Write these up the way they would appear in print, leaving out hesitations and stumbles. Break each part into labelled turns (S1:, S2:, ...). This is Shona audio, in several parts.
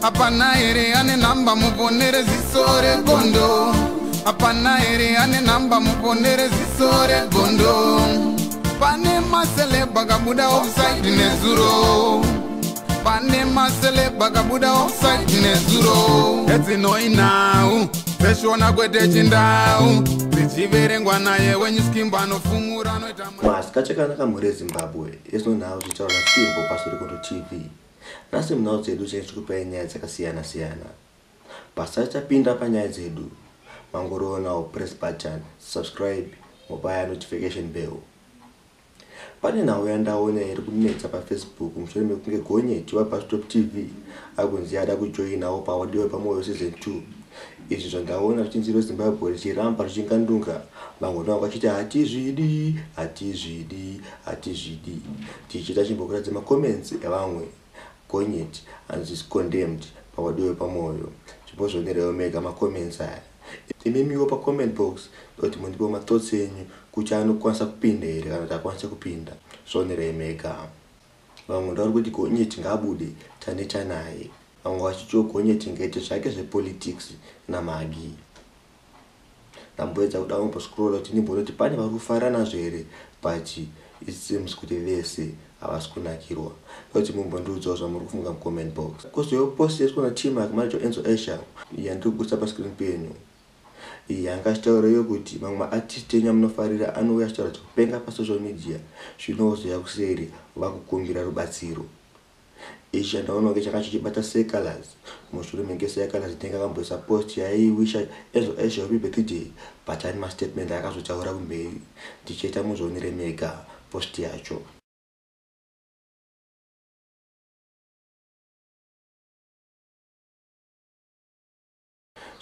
S1: Apana ere ane namba muponere zisore gondo. Apana ere ane namba muponere zisore gondo. Pane masele bagabuda offside nezuro. Pane masele bagabuda offside nezuro. Eti noi now. Peshona kwete chindau. Zichiverengwa naye wenyu skimba nofumura noita.
S2: Masikachakana mure Zimbabwe. Yeso now zichaura Fimbo pasuri koto TV. Nasi mnao zedu chikupa nyaya dzakasiyana siyana. Pasacha pinda panyaya zedu. Mangorona o press button, subscribe, mobile notification bell. Pane nawo yandaona iri kunetsa pa Facebook mushure mekunge Gonyeti wa Bastop TV akunzi ada kujoinawo pa audio pamoyo season 2. Izvi zvandaona zvichinziro Zimbabwe richiramba richingandunga mangona wakachiti hatizvidi tichita chimbokura dzema comments evamwe Gonyeti and is condemned pa audio pamoyo chibozvonerewo mega ma comments aya imemiwo pa comment box doti mundipo ma thoughts enyu kuti anokwanisa kupinda here kana takwanisa kupinda zvonere mega vamwe ndauri kuti Gonyeti ngabude taneta naye vamwe vachicho Gonyeti ngaite zvake zvepolitics namagi ndamboedza kuda scroll kuti ndimbonoti pane vari kufarana zvere but it seems kuti vese havasi kunakirwa kuti mumbondiudzawo zvamuri kufunga mucomment box kozoyo post yesina team akamanacho Enzo Esha yandiri kuisa pa screen penyu yanga achitaurayo kuti mamwe maartist enyu amunofarira anouya achitaura kupenga pa social media zvinozoya kuseri vakukumbira rubatsiro. Ichi ndaona kuti chakachibata Secolors mushure menge Secolors tenga kamboisa post yaiwisha Enzo Esha happy birthday but ani ma statement akazotaura kumberi ticheta muzonere mega post yacho.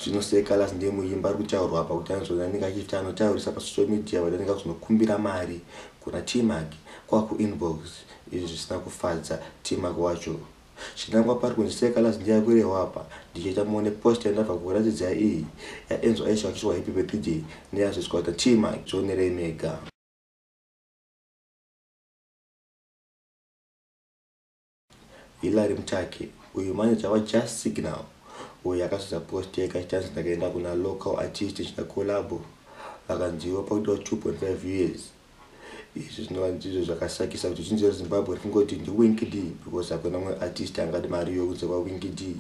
S2: Zvino Secolors ndiye muimba ari kutaurwa apa kuti anozonanga achita anotaurisa pa social media vadanenge kuzokumbira mari kuna T-Mac kwa ku inbox. Izvi zvisina kufadza T-Mac wacho. Chinangwa pari kunzi Secolors ndiye akurewa apa ndichita muone post yandabva kuratidza iyi ya Enzo Esha achishwa happy birthday neyazoiswa kuti T-Mac zvonere mega. Hilary Mtake uyu manager wa Just Signal uyu akazoisa post yakachita ndakaenda kuna local artist chita collab akanziwa pakuti 2.5 years. Izvi zvinova ndizvo zvakasakisa kuti chinziro Zimbabwe rikungoti ndi Winky D because hakuna mumwe artist angadi mari yokunze kwa Winky D.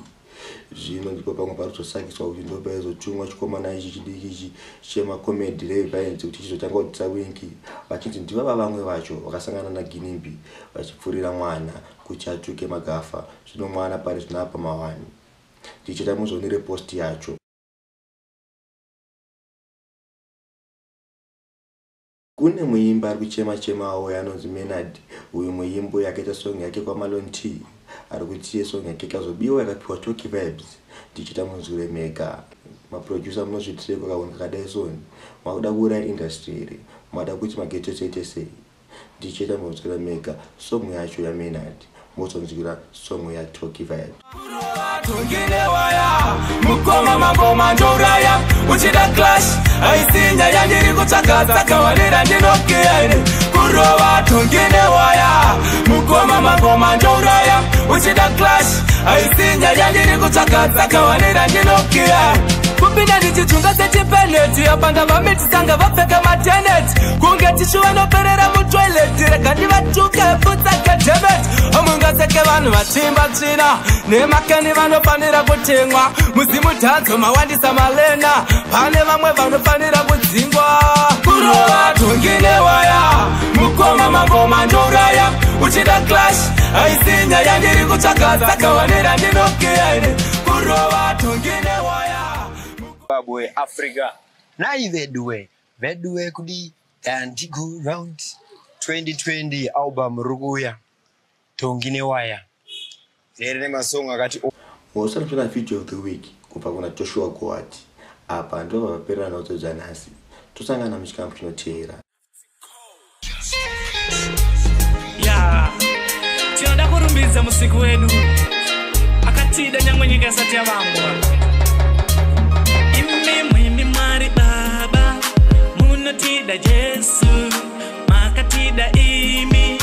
S2: Zvino ndipo pamwe pari kuzosakiswa kuti ndopa izotumwa chikomana ichi chidiki ichi chema comedy revival kuti chizotanga kutsa Winky vachiti ndivo vamwe vacho vakasangana na Ginimbi vachipfurira mwana kuti atuke magafa. Zvino mwana pari zvinapa mawani tichita muzonere post yacho. Kune muimba ari kuchema-chemawo yanonzi Menard uyu muimbo yakaita song yake kwa Malon T ari kuti song yake kazobiwa yakapiwa Talky Vibes tichita munzure mega. Maproducer munozvitireko kaoneka kadai soni makuda kuuraya industry iri mada kuti mageto chaite sei tichita munzure mega song yacho ya Menard mozonzwira song ya Talky Vibes.
S3: Tungine waya mukoma mangoma ndoraya uchida clash aisinya yandiri kutsakadza kawanira ndinokiyaine kurova. Tungine waya mukoma mangoma ndoraya uchida clash aisinya yandiri kutsakadza kawanira ndinokiyaine kupinda ndichitunga sechipeleti apanga vamitisanga vapfeka mateneti kunge tishu vanoperera mutoileti rega ndivatuke futsake debet amungaseke vanhu vatimba tsvina nemakeni vanofanira kutemwa muzimudhanzo mawandisa malena pane vamwe vanofanira kudzingwa kurova. Tungine waya mukoma mangoma ndoraya uchida clash aisinya yandiri kutsakadza kawanira ndinokiyaine kurova. Tungine waya
S4: Zimbabwe Africa nai vedwe kudi antigo round 2020 album rukuya Tungine waya zere masonga akati
S2: Mosa mpena video of the week kubva kuna Joshua Goat apa ndo vaperera notodzwa nhasi tosangana muchikampu chinoteera.
S5: Tinoda kurumbidza musiku wedu akatida nyangwe nyika isati yavambwa. Imi Mwari Baba munotida Jesu makatida imi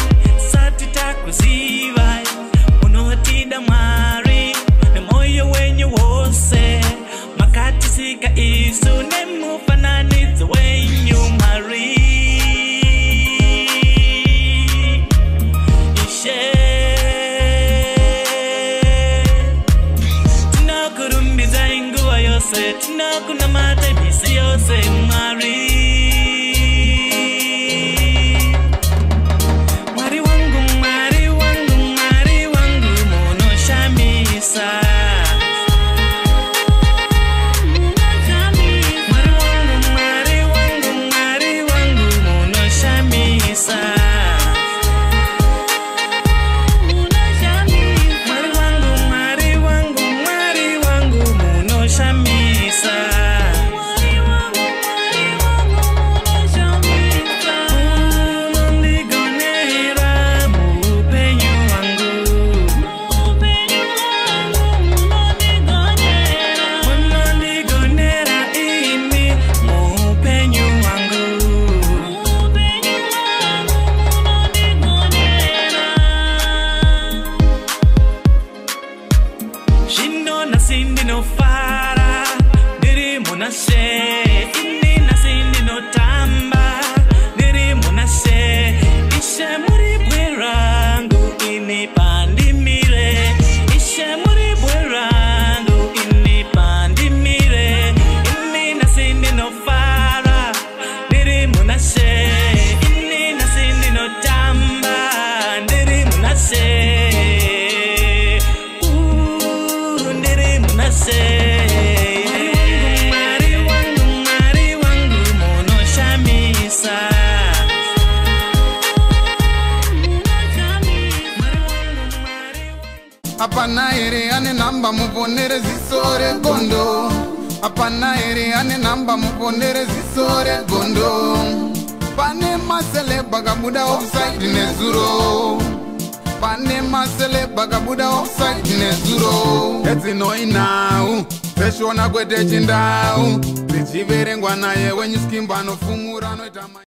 S5: sati takuziva unotida Mwari nemoyo yose tinokunamata misi yose Mwari. Mwari wangu, Mwari wangu, Mwari wangu munoshamisa. Mwari wangu, Mwari wangu, Mwari wangu munoshamisa. Mwari wangu, Mwari wangu, Mwari wangu munoshamisa. Unondigonera muupenyu wangu. Unondigonera ini muupenyu wangu. Shindo na sindi no fara, diri munase. Indi na sindi no tamba, diri munase. Ishe muri bwerangu ini pandimire. Ishe muri bwerangu ini pandimire. Indi na sindi no fara, diri munase. Indi na sindi no tamba, diri munase. Ndiri munase. Mwari wangu, Mwari wangu munoshamisa.
S1: Apana ere ane namba muponere zisore gondo. Apana ere ane namba muponere zisore gondo. Pane masele bagabuda offside nezuro. Pane masele bagabuda offside nezuro. Eti noi now. Peshona kwete chindau. Zichiverengwa naye wenyu skimba no fumura no itama.